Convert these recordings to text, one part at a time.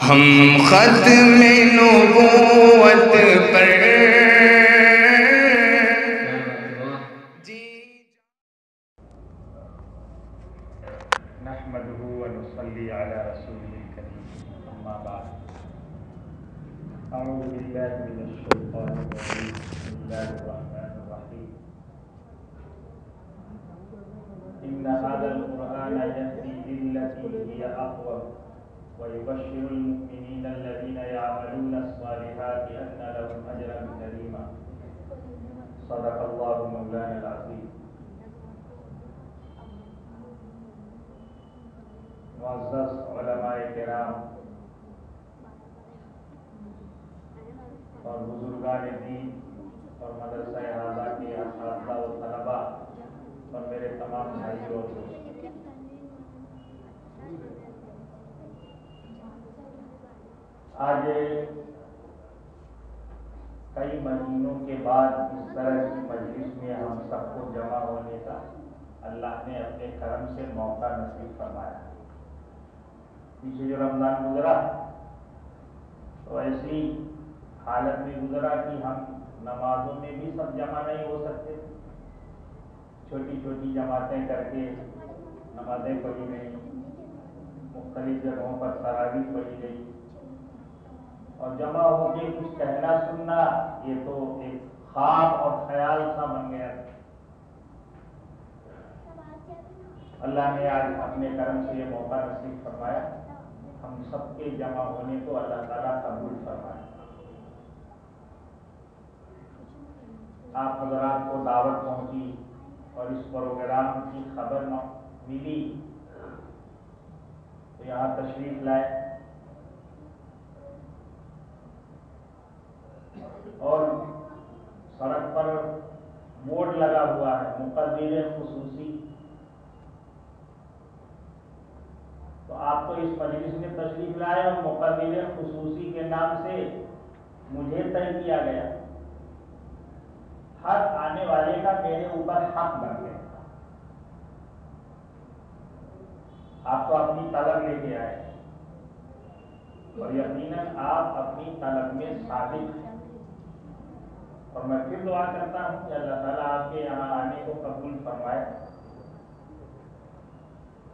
ہم ختم نبوت پر نحمده ونصلي على رسوله الكريم اما بعد اعوذ بالله من الشيطان الرجيم بسم الله الرحمن الرحيم ان هذا القرآن يهدي للتي هي اقوم ويبشر المؤمنين الذين يعملون الصالحات ان لهم اجرا كريما صدق الله مولانا العظيم. معزز علماء کرام اور بزرگان دین اور مدرسہ اعلیٰ کے اساتذہ و طلباء اور میرے تمام بھائیوں اور دوستوں، آج کئی مہینوں کے بعد اس طرح کی مجلس میں ہم سب کو جمع ہونے کا اللہ نے اپنے کرم سے موقع نصیب فرمایا. پیچھے جو رمضان گزرا تو ایسی حالت میں گزرا کہ ہم نمازوں میں بھی سب جمع نہیں ہو سکتے. چھوٹی چھوٹی جماعتیں کر کے نمازیں پڑھی گئی، مختلف جگہوں پر تراویح پڑھی گئی، اور جمع ہو کے کچھ کہنا سننا یہ تو ایک خواب اور خیال سا بن گیا. اللہ نے آج اپنے کرم سے یہ موقع نصیب فرمایا. ہم سب کے جمع ہونے کو اللہ تعالیٰ قبول فرمائے. آپ حضرات کو دعوت پہنچی اور اس پروگرام کی خبر ملی تو یہاں تشریف لائے، اور سڑک پر بورڈ لگا ہوا ہے مقرر خصوصی. تو آپ تو اس مجلس میں تشریف لائے اور مقرر خصوصی کے نام سے مجھے طے کیا گیا. ہر آنے والے کا میرے اوپر حق بن گیا. آپ تو اپنی طلب لے کے آئے اور یقیناً آپ اپنی طلب میں صادق ہیں، اور میں پھر دعا کرتا ہوں کہ اللہ تعالیٰ آپ کے یہاں آنے کو قبول فرمائے.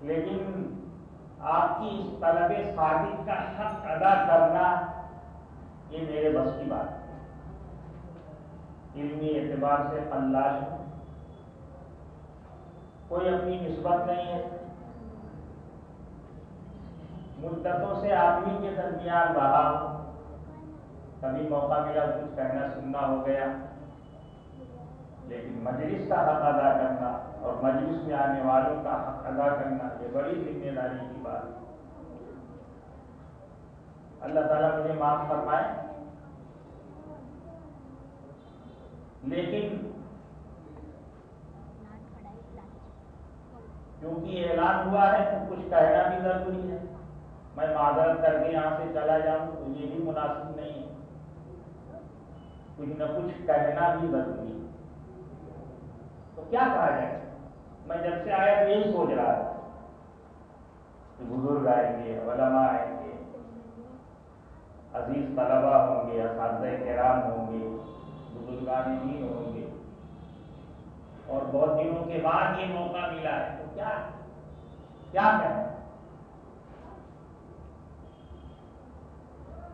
لیکن آپ کی اس طلب صادق کا حق ادا کرنا یہ میرے بس کی بات ہے. علمی اعتبار سے فلاش ہوں، کوئی اپنی نسبت نہیں ہے. مدتوں سے آپ ہی کے درمیان رہا ہوں، کبھی موقع ملا کچھ کہنا سننا ہو گیا. لیکن مجلس کا حق ادا کرنا اور مجلس میں آنے والوں کا حق ادا کرنا یہ بڑی ذمہ داری کی بات ہے. اللہ تعالیٰ مجھے معاف فرمائے. لیکن کیونکہ اعلان ہوا ہے تو کچھ کہنا بھی ضروری ہے. میں معذرت کر کے یہاں سے چلا جاؤں تو یہ بھی مناسب نہیں ہے. کچھ نہ کچھ کہنا بھی ضروری ہے. تو کیا کہا جائے؟ میں جب سے آیا تو یہی سوچ رہا تھا کہ بزرگ آئیں گے، علماء آئیں گے، عزیز طلباء ہوں گے، اساتذہ کرام ہوں گے، بزرگان دین ہوں گے، اور بہت دنوں کے بعد یہ موقع ملا ہے تو کیا کہیں؟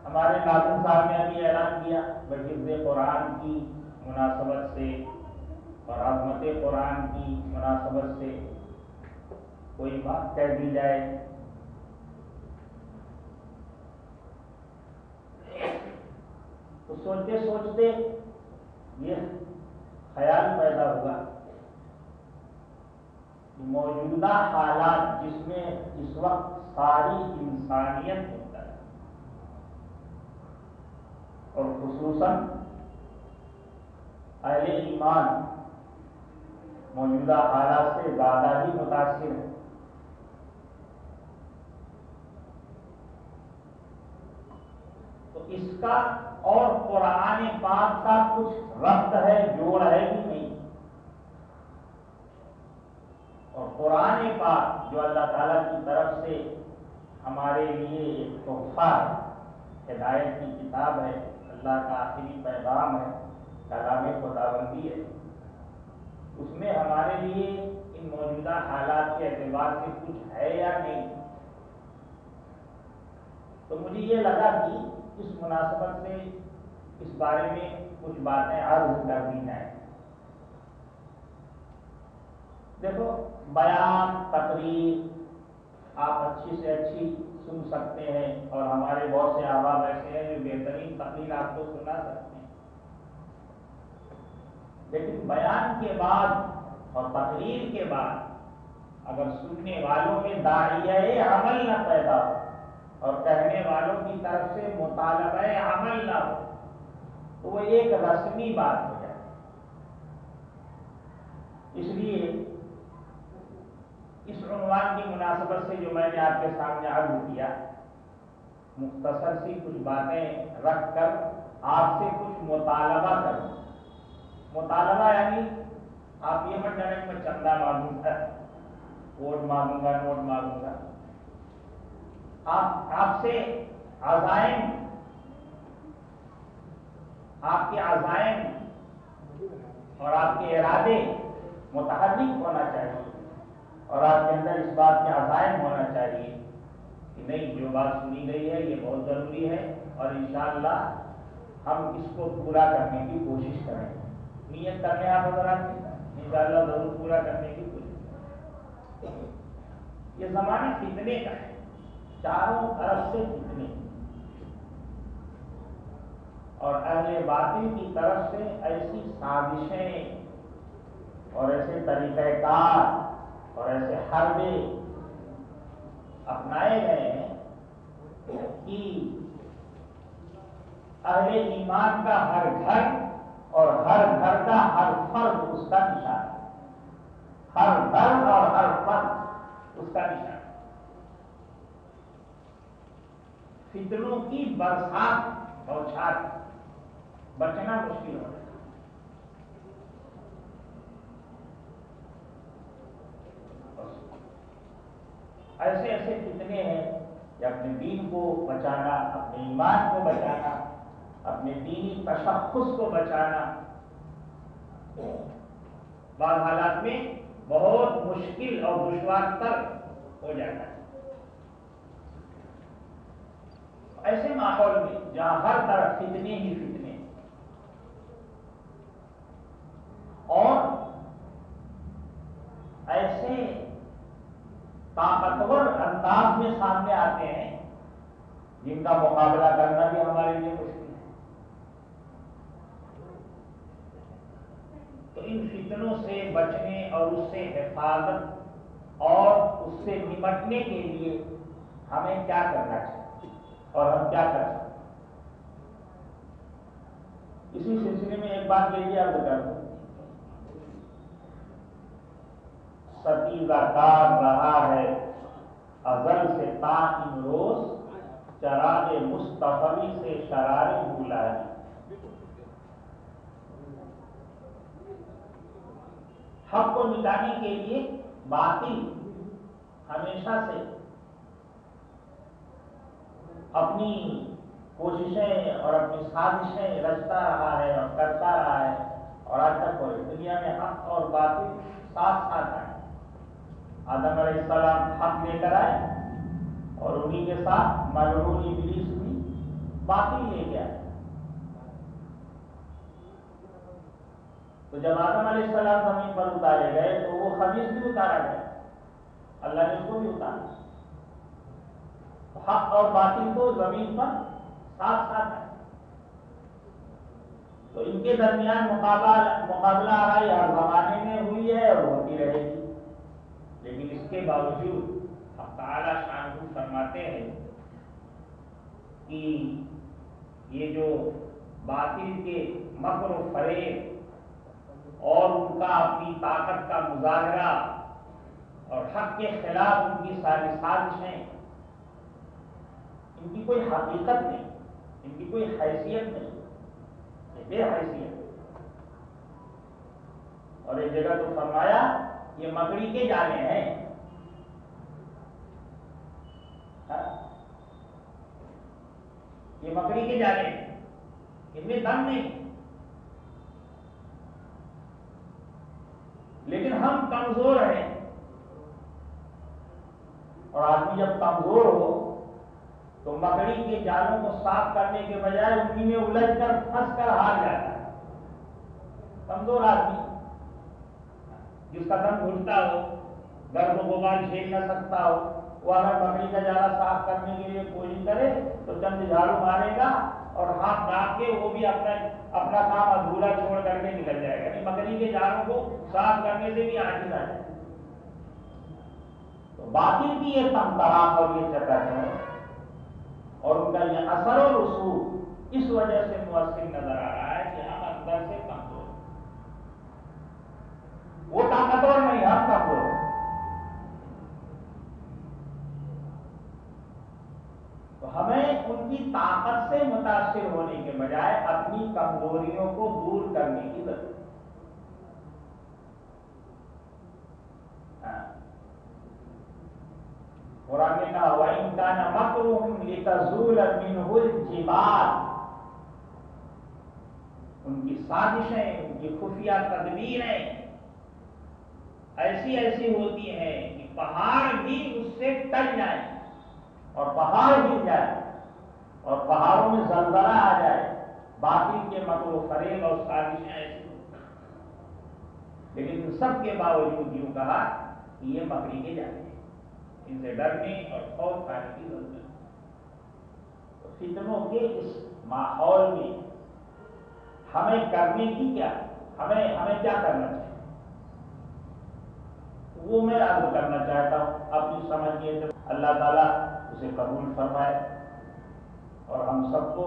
ہمارے ناظم صاحب نے ابھی اعلان کیا بحفظ قرآن کی مناسبت سے اور عظمت قرآن کی مناسبت سے کوئی بات کہہ دی جائے. تو سوچتے سوچتے یہ خیال پیدا ہوا کہ موجودہ حالات جس میں اس وقت ساری انسانیت مبتلا ہے اور خصوصاً اہل ایمان موجودہ حالات سے زیادہ ہی متاثر ہے. تو اس کا اور قرآن پاک کا کچھ ربط ہے، جوڑ ہے کہ نہیں؟ اور قرآن پاک جو اللہ تعالیٰ کی طرف سے ہمارے لیے ایک تحفہ ہے، ہدایت کی کتاب ہے، اللہ کا آخری پیغام ہے، کلام خداوندی ہے، اس میں ہمارے لیے ان موجودہ حالات کے اعتبار سے کچھ ہے یا نہیں؟ تو مجھے یہ لگا کہ اس مناسبت سے اس بارے میں کچھ باتیں عرض کر دی جائیں۔ دیکھو، بیان، تقریر آپ اچھی سے اچھی سن سکتے ہیں، اور ہمارے بہت سے احباب ایسے ہیں جو بہترین تقریر آپ کو سنا سکتے ہیں، لیکن بیان کے بعد اور تقریر کے بعد اگر سننے والوں میں داعیہ عمل نہ پیدا ہو اور کہنے والوں کی طرف سے مطالبہ عمل نہ ہو تو وہ ایک رسمی بات ہو جائے۔ اس لیے اس عنوان کی مناسبت سے جو میں نے آپ کے سامنے عرض کیا، مختصر سی کچھ باتیں رکھ کر آپ سے کچھ مطالبہ کروں۔ مطالبہ یعنی آپ یہ مت جانیں میں چندہ مانگوں گا، ووٹ مانگوں گا، نوٹ مانگوں گا۔ آپ سے عزائم، آپ کے عزائم اور آپ کے ارادے متحرک ہونا چاہیے، اور آپ کے اندر اس بات کے عزائم ہونا چاہیے کہ نہیں، جو بات سنی گئی ہے یہ بہت ضروری ہے، اور انشاءاللہ ہم اس کو پورا کرنے کی کوشش کریں گے۔ نیت کرنے آپ حضرات انشاءاللہ ضرور پورا کرنے کی کوشش کریں۔ یہ زمانہ فتنے کا ہے، چاروں طرف سے فتنے، اور اہل باطل کی طرف سے ایسی سازشیں اور ایسے طریقہ کار اور ایسے حربے اپنائے گئے ہیں کہ اہل ایمان کا ہر گھر اور ہر گھر کا ہر فرد اس کا نشان ہے، ہر گھر اور ہر فرد اس کا نشان ہے۔ فتنوں کی برسات بوچھار، بچنا مشکل ہو جائے۔ ایسے ایسے فتنے ہیں کہ اپنے دین کو بچانا، اپنے ایمان کو بچانا، اپنے دینی تشخص کو بچانا بعض حالات میں بہت مشکل اور دشوار تر ہو جاتا ہے۔ ایسے ماحول میں جہاں ہر طرف فتنے ہی فتنے اور ایسے طاقتور انداز میں سامنے آتے ہیں جن کا مقابلہ کرنا بھی ہمارے لیے مشکل ہے، تو ان فتنوں سے بچنے اور اس سے حفاظت اور اس سے نمٹنے کے لیے ہمیں کیا کرنا چاہیے اور ہم کیا کر سکتے ہیں؟ اسی سلسلے میں ایک بات یہ عرض کر دوں، ستیزہ کار رہا ہے ازل سے تا امروز، چراغ مصطفی سے شرار بھولانی۔ حق کو مٹانے کے لیے باطل ہمیشہ سے اپنی کوششیں اور اپنی سازشیں رچتا رہا ہے اور کرتا رہا ہے، اور آج تک کوئی دنیا میں حق اور باطل ساتھ ساتھ آئے۔ آدم علیہ السلام حق لے کر آئے اور انہی کے ساتھ ملعون ابلیس بھی باطل لے کے آئے۔ تو جب آدم علیہ السلام زمین پر اتارے گئے تو وہ خبیث بھی اتارا گیا، اللہ نے اس کو بھی اتارا۔ حق اور باطل تو زمین پر ساتھ ساتھ ہے، تو ان کے درمیان مقابلہ آرائی ہر زمانے میں ہوئی ہے اور ہوتی رہے گی، لیکن اس کے باوجود حق تعالی شان فرماتے ہیں کہ یہ جو باطل کے مکر و فریب اور ان کا اپنی طاقت کا مظاہرہ اور حق کے خلاف ان کی ساری سازشیں، ان کی کوئی حقیقت نہیں، ان کی کوئی حیثیت نہیں، یہ بے حیثیت۔ اور ایک جگہ تو فرمایا یہ مکڑی کے جالے ہیں، یہ مکڑی کے جالے ان میں دم نہیں، لیکن ہم کمزور ہیں، اور آدمی جب کمزور ہو تو مکڑی کے جالوں کو صاف کرنے کے بجائے انہی میں الجھ کر پھنس کر ہار جاتا ہے۔ کمزور آدمی جس کا دم گھٹتا ہو، گرد و غبار جھیل نہ سکتا ہو، وہ اگر مکڑی کا جالا صاف کرنے کے لیے کوشش کرے تو چند جھاڑو مارے گا اور ہاتھ ڈال کے وہ بھی اپنا کام ادھورا چھوڑ کر کے نکل جائے گا۔ یعنی مکڑی کے جالوں کو صاف کرنے سے بھی عاجز آ جائے گا۔ تو باطل کی یہ طمطراق اور یہ چکاچوند اور ان کا یہ اثر و رسوخ اس وجہ سے مؤثر نظر آ رہا ہے کہ ہم اندر سے کمزور ہیں۔ وہ طاقتور نہیں، ہم کمزور ہیں۔ تو ہمیں ان کی طاقت سے متاثر ہونے کے بجائے اپنی کمزوریوں کو دور کرنے کی ضرورت ہے۔ قرآن نے کہا وَإِن كَانَ مَكْرُهُمْ لِتَزُولَ مِنْهُ الْجِبَالُ، ان کی سازشیں، ان کی خفیہ تدبیریں ایسی ہوتی ہیں کہ پہاڑ بھی اس سے ٹل جائیں اور پہاڑ گر جائے اور پہاڑوں میں زلزلہ آ جائے۔ باطل کے مکر و فریب اور سازشیں ایسی ہوتی ہیں، لیکن ان سب کے باوجود یوں کہا کہ یہ مکڑی کے جالے ہیں، ان سے ڈرنے اور خوف کھانے کی ضرورت ہے۔ تو فتنوں کے اس ماحول میں ہمیں کرنے کی کیا، ہمیں کیا کرنا چاہیے، وہ میں عرض کرنا چاہتا ہوں۔ اپنی سمجھ یہ اللہ تعالیٰ اسے قبول فرمائے اور ہم سب کو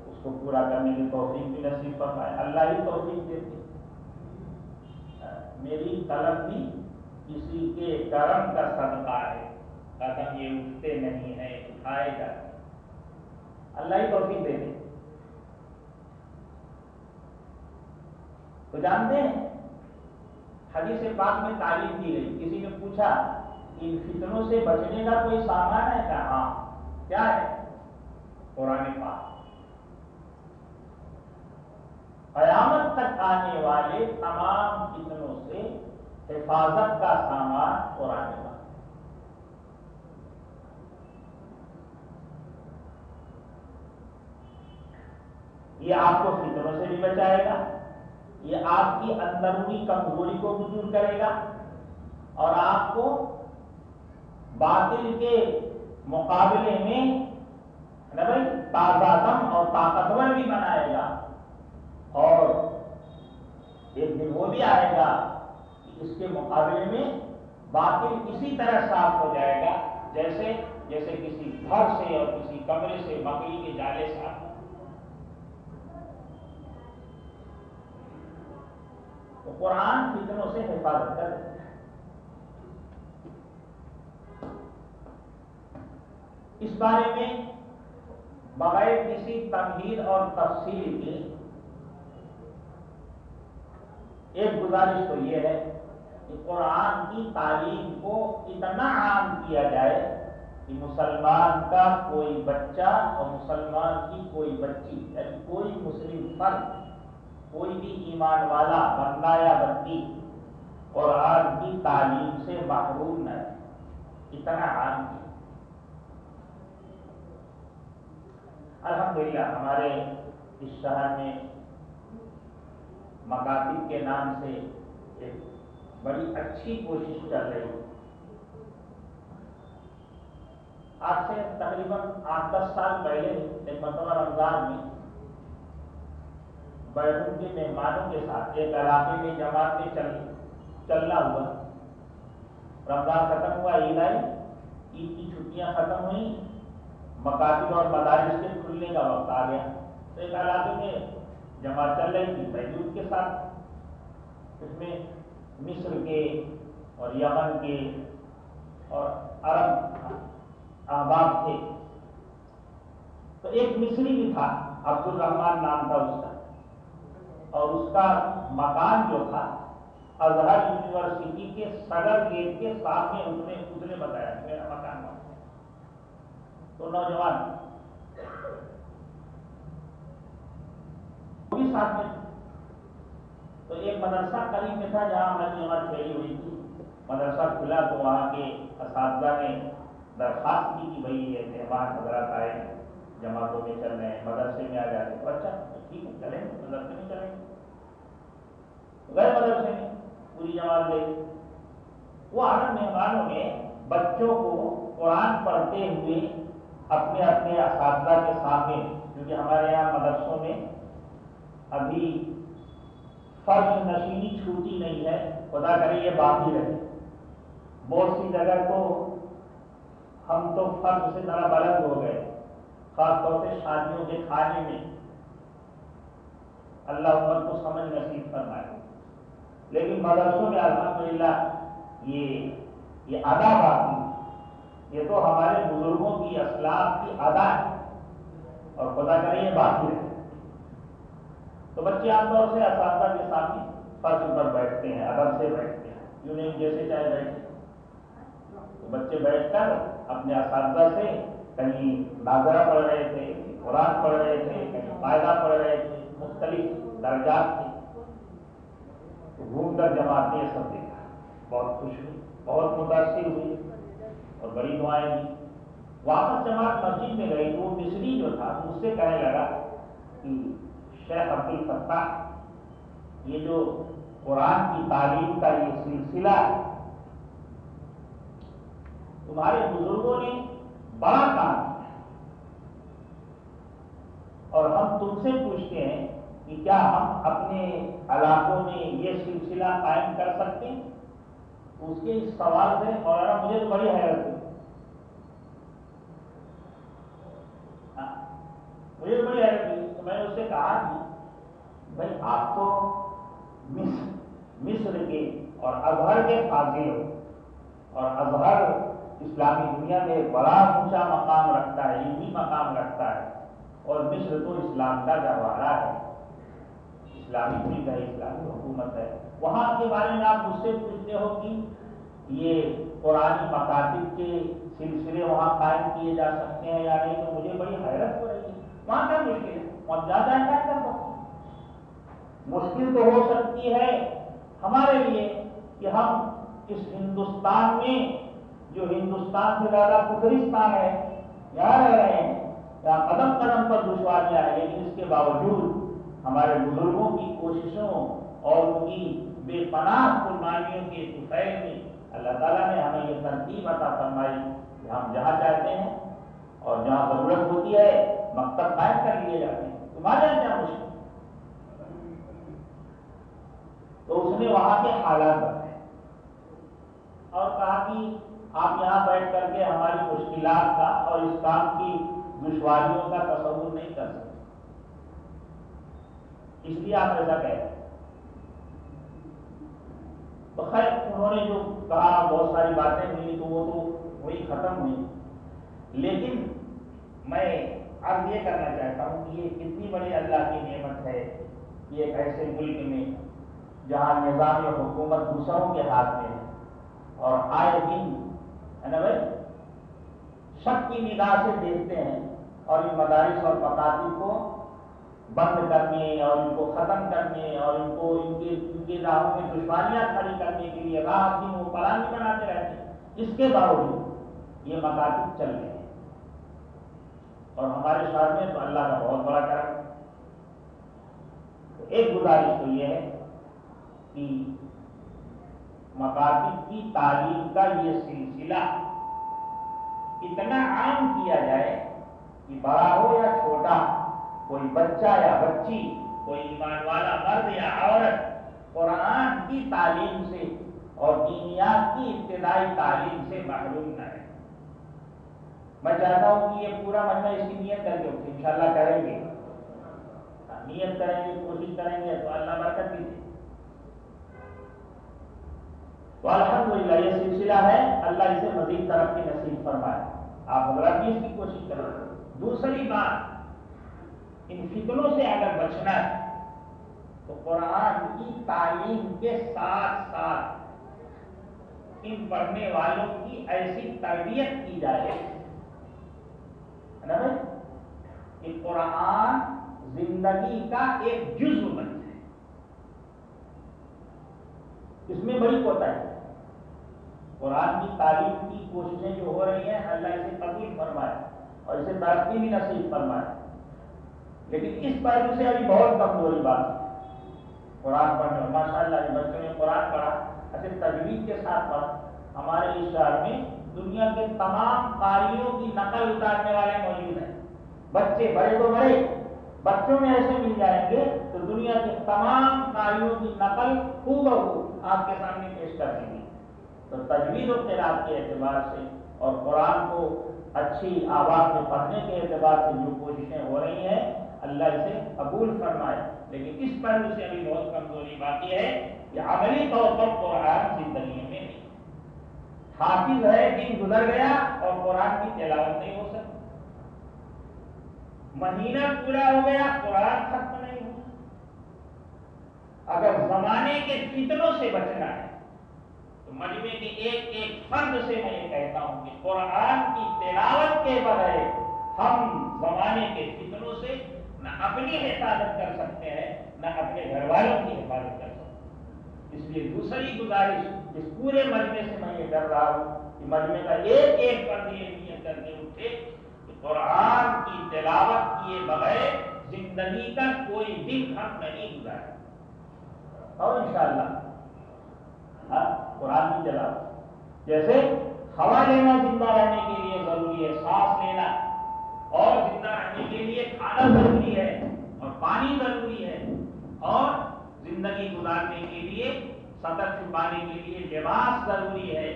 اس کو پورا کرنے کی توفیق بھی نصیب فرمائے۔ اللہ ہی توفیق دیتے، میری طلب بھی کسی کے کرم کا صدقہ ہے، قدم یہ اٹھتے نہیں ہیں اٹھائے جاتے، اللہ ہی توفیق دے دے۔ تو جانتے ہیں حدیث پاک میں تعلیم دی گئی، کسی نے پوچھا ان فتنوں سے بچنے کا کوئی سامان ہے کیا؟ ہاں، کیا ہے؟ قرآن پاک۔ قیامت تک آنے والے تمام فتنوں سے حفاظت کا سامان قرآن پاک۔ یہ آپ کو فتنوں سے بھی بچائے گا، یہ آپ کی اندرونی کمزوری کو بھی دور کرے گا اور آپ کو باطل کے مقابلے میں تازہ دم اور طاقتور بھی بنائے گا۔ اور ایک دن وہ بھی آئے گا کہ اس کے مقابلے میں باطل اسی طرح صاف ہو جائے گا جیسے کسی گھر سے اور کسی کمرے سے مکڑی کے جالے صاف ہو۔ تو قرآن فتنوں سے حفاظت کر دیتا ہے۔ اس بارے میں بغیر کسی تمہید اور تفصیل کے ایک گزارش تو یہ ہے کہ قرآن کی تعلیم کو اتنا عام کیا جائے کہ مسلمان کا کوئی بچہ اور مسلمان کی کوئی بچی، یعنی کوئی مسلم فرد، کوئی بھی ایمان والا بندہ یا بندی قرآن کی تعلیم سے محروم نہ رہے، اتنا عام کیا۔ الحمدللہ ہمارے اس شہر میں مکاتب کے نام سے ایک بڑی اچھی کوشش چل رہی ہے۔ آج سے تقریباً 8-10 سال پہلے ایک مرتبہ رمضان میں بیرون کے مہمانوں کے ساتھ ایک علاقے میں جماعت میں چلنا ہوا۔ رمضان ختم ہوا، عید آئی، عید کی چھٹیاں ختم ہوئیں، مکاتب اور مدارس کے کھلنے کا وقت آ گیا۔ تو ایک علاقے میں جماعت چل رہی تھی بیروت کے ساتھ، اس میں مصر کے اور یمن کے اور عرب احباب تھے۔ تو ایک مصری بھی تھا، عبد الرحمان نام تھا اس کا، اور اس کا مکان جو تھا ازہر یونیورسٹی کے صدر گیٹ کے سامنے اس نے بتایا میرا مکان وہاں۔ تو نوجوان ساتھ میں. تو ایک مدرسہ قریب میں تھا جہاں میں جماعت پھیلی ہوئی تھی. مدرسہ کھلا تو وہاں کے اساتذہ نے درخواست کی کہ بھائی یہ مہمان حضرات آئے جماعتوں میں چل رہے ہیں مدرسے میں آ جاتے. تو اچھا ٹھیک ہے چلیں گے مدرسے میں چلیں گے. گئے مدرسے میں پوری جماعت گئی. وہ عالم مہمانوں نے بچوں کو قرآن پڑھتے ہوئے اپنے اپنے اساتذہ کے سامنے، کیونکہ ہمارے یہاں مدرسوں میں ابھی فرش نشینی چھوٹی نہیں ہے، خدا کرے یہ باقی رہے. بہت سی جگہ تو ہم تو فرش سے ذرا بلند ہو گئے، خاص طور سے شادیوں کے کھانے میں. اللہ امت کو سمجھ نصیب فرمائے. لیکن مدرسوں میں الحمدللہ یہ ادا باقی، یہ تو ہمارے بزرگوں کی اسلاف کی ادا ہے اور خدا کرے یہ باقی رہے. تو بچے عام طور سے اساتذہ کے سامنے فرش پر بیٹھتے ہیں، ادب سے بیٹھتے ہیں، یوں نہیں جیسے چاہے بیٹھے. تو بچے بیٹھ کر اپنے اساتذہ سے کہیں ناظرہ پڑھ رہے تھے، قرآن پڑھ رہے تھے، کہیں قاعدہ پڑھ رہے تھے، مختلف درجات تھے. تو گھوم کر جماعت نے یہ سب دیکھا، بہت خوش ہوئی، بہت متاثر ہوئی اور بڑی دعائیں دی. واپس جماعت مسجد میں گئی تو وہ مصری جو تھا اس سے کہنے لگا کہ شیخ عبد الفتاح، یہ جو قرآن کی تعلیم کا یہ سلسلہ ہے تمہارے بزرگوں نے بڑا کام کیا اور ہم تم سے پوچھتے ہیں کہ کیا ہم اپنے علاقوں میں یہ سلسلہ قائم کر سکتے ہیں. اس کے اس سوال سے مولانا مجھے تو بڑی حیرت ہوئی. مجھے بڑی حیرت ہوئی. تو میں نے اس سے کہا کہ بھائی آپ تو مصر کے اور ازہر کے فاضل ہو، اور ازہر اسلامی دنیا میں ایک بڑا اونچا مقام رکھتا ہے، علمی مقام رکھتا ہے، اور مصر تو اسلام کا گہوارہ ہے، اسلامی ملک ہے، اسلامی حکومت ہے. وہاں کے بارے میں آپ مجھ سے پوچھتے ہو کہ یہ قرآنی مکاتب کے سلسلے وہاں قائم کیے جا سکتے ہیں یا نہیں. تو مجھے بڑی حیرت ہو رہی ہے. وہاں کیا مشکل ہے؟ وہاں زیادہ کیا کر سکتے ہیں. مشکل تو ہو سکتی ہے ہمارے لیے کہ ہم اس ہندوستان میں، جو ہندوستان سے زیادہ کفرستان ہے، یہاں رہ رہے ہیں، یہاں قدم قدم پر دشواریاں ہیں، لیکن اس کے باوجود ہمارے بزرگوں کی کوششوں اور ان کی بے پناہ قربانیوں کے طفیل میں اللہ تعالیٰ نے ہمیں یہ ترتیب عطا فرمائی کہ ہم جہاں چاہتے ہیں اور جہاں ضرورت ہوتی ہے مکتب قائم کر لیے جاتے ہیں. تمہارے یہاں کیا مشکل؟ تو اس نے وہاں کے حالات بتائے اور کہا کہ آپ یہاں بیٹھ کر کے ہماری مشکلات کا اور اس کام کی دشواریوں کا تصور نہیں کر سکتے، اس لیے آپ ایسا کہہ رہے ہیں. تو خیر انہوں نے جو کہا بہت ساری باتیں ہوئی تو وہ تو وہی ختم ہوئی. لیکن میں اب یہ کرنا چاہتا ہوں کہ یہ کتنی بڑی اللہ کی نعمت ہے کہ ایک ایسے ملک میں جہاں نظام حکومت دوسروں کے ہاتھ میں ہے اور آئے دن ہے نا بھائی شک کی نگاہ سے دیکھتے ہیں اور ان مدارس اور مکاتب کو بند کرنے اور ان کو ختم کرنے اور ان کے راہوں میں دشواریاں کھڑی کرنے کے لیے راہ دن وہ پلان بناتے رہتے ہیں. اس کے باوجود یہ مکاتب چل رہے ہیں اور ہمارے شہر میں تو اللہ کا بہت بڑا کرم. ایک گزارش تو یہ ہے کہ مکاتب کی تعلیم کا یہ سلسلہ اتنا عام کیا جائے کہ بڑا ہو یا چھوٹا، کوئی بچہ یا بچی، کوئی ایمان والا مرد یا عورت قرآن کی تعلیم سے اور دینیات کی ابتدائی تعلیم سے محروم نہ رہے. میں چاہتا ہوں کہ یہ پورا مجمع اس کی نیت کر کے اٹھے، انشاءاللہ کریں گے، نیت کریں گے، کوشش کریں گے تو اللہ برکت دیجیے. تو الحمدللہ یہ سلسلہ ہے، اللہ اسے مزید ترقی نصیب فرمائے. آپ حضرات بھی اس کی کوشش کریں. دوسری بات، ان فتنوں سے اگر بچنا ہے تو قرآن کی تعلیم کے ساتھ ساتھ ان پڑھنے والوں کی ایسی تربیت کی جائے نا بھائی کہ قرآن زندگی کا ایک جزو بن جائے. اس میں بڑی کوتاہی ہے. قرآن کی تعلیم کی کوششیں جو ہو رہی ہیں اللہ اسے قبول فرمائے اور اسے ترقی بھی نصیب فرمائے، لیکن اس پہلو سے ابھی بہت کمزوری بات ہے. قرآن پڑھنے میں ماشاء اللہ بچوں نے قرآن پڑھا، ایسے تجوید کے ساتھ پڑھا. ہمارے اس شہر میں دنیا کے تمام قاریوں کی نقل اتارنے والے موجود ہیں. بچے بڑے تو بڑے، بچوں میں ایسے مل جائیں گے تو دنیا کے تمام قاریوں کی نقل خوب آپ کے سامنے پیش کر دیں گے. تو تجوید و قراءت کے اعتبار سے اور قرآن کو اچھی آواز میں پڑھنے کے اعتبار سے جو کوششیں ہو رہی ہیں اللہ اسے قبول فرمائے. لیکن اس پہلو سے ابھی بہت کمزوری باقی ہے کہ عملی طور پر قرآن زندگی میں نہیں. حافظ ہے، دن گزر گیا اور قرآن کی تلاوت نہیں ہو سکتی. مہینہ پورا ہو گیا، قرآن ختم نہیں ہوا. اگر زمانے کے فتنوں سے بچنا ہے تو مجمع کے ایک ایک فرد سے میں یہ کہتا ہوں کہ قرآن کی تلاوت کے بغیر ہم زمانے کے فتنوں سے نہ اپنی حفاظت کر سکتے ہیں نہ اپنے گھر والوں کی حفاظت کر سکتے ہیں. اس لیے دوسری گزارش اس پورے مجمع سے میں یہ کر رہا ہوں کہ مجمع کا ایک ایک فرد یہ نیت کر کے اٹھے کہ قرآن کی تلاوت کیے بغیر زندگی کا کوئی دن ہم نہیں گزارے. اور انشاءاللہ قرآن کی تلاوت جیسے ہوا لینا زندہ رہنے کے لیے ضروری ہے، سانس لینا، اور زندہ رہنے کے لیے کھانا ضروری ہے اور پانی ضروری ہے، اور زندگی گزارنے کے لیے سطر چھپانے کے لیے لباس ضروری ہے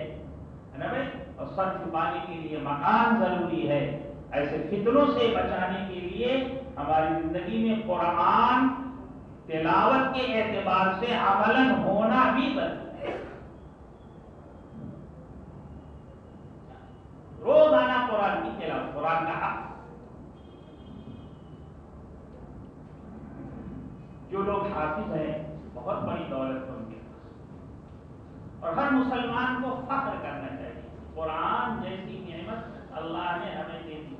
نا بھائی، اور سر چھپانے کے لیے مکان ضروری ہے. ایسے فتنوں سے بچانے کے لیے ہماری زندگی میں قرآن تلاوت کے اعتبار سے عملاً ہونا بھی ضروری ہے. روزانہ قرآن کی تلاوت، قرآن کا حق. جو لوگ حافظ ہیں بہت بڑی دولت ہے ان کے پاس، اور ہر مسلمان کو فخر کرنا چاہیے. قرآن جیسی نعمت اللہ نے ہمیں دے دی.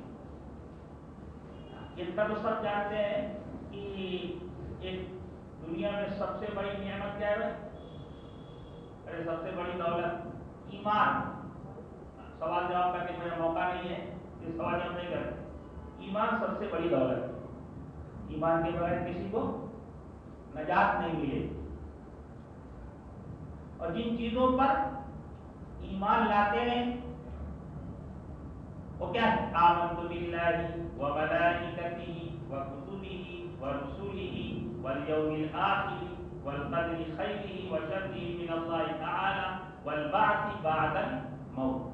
اتنا تو سب جانتے ہیں کہ ایک دنیا میں سب سے بڑی نعمت کیا ہے؟ ارے سب سے بڑی دولت ایمان. سوال جواب کرنے کا موقع نہیں ہے، یہ سوال جواب نہیں کرتے. ایمان سب سے بڑی دولت ہے. ایمان کے بغیر کسی کو نجات نہیں ملے. اور جن چیزوں پر ایمان لاتے ہیں وہ کیا ہے؟ آمنت باللہ وملائکتہ وکتبہ ورسلہ والیوم الآخر والقدر خیرہ وشرہ من اللہ تعالی والبعث بعد الموت.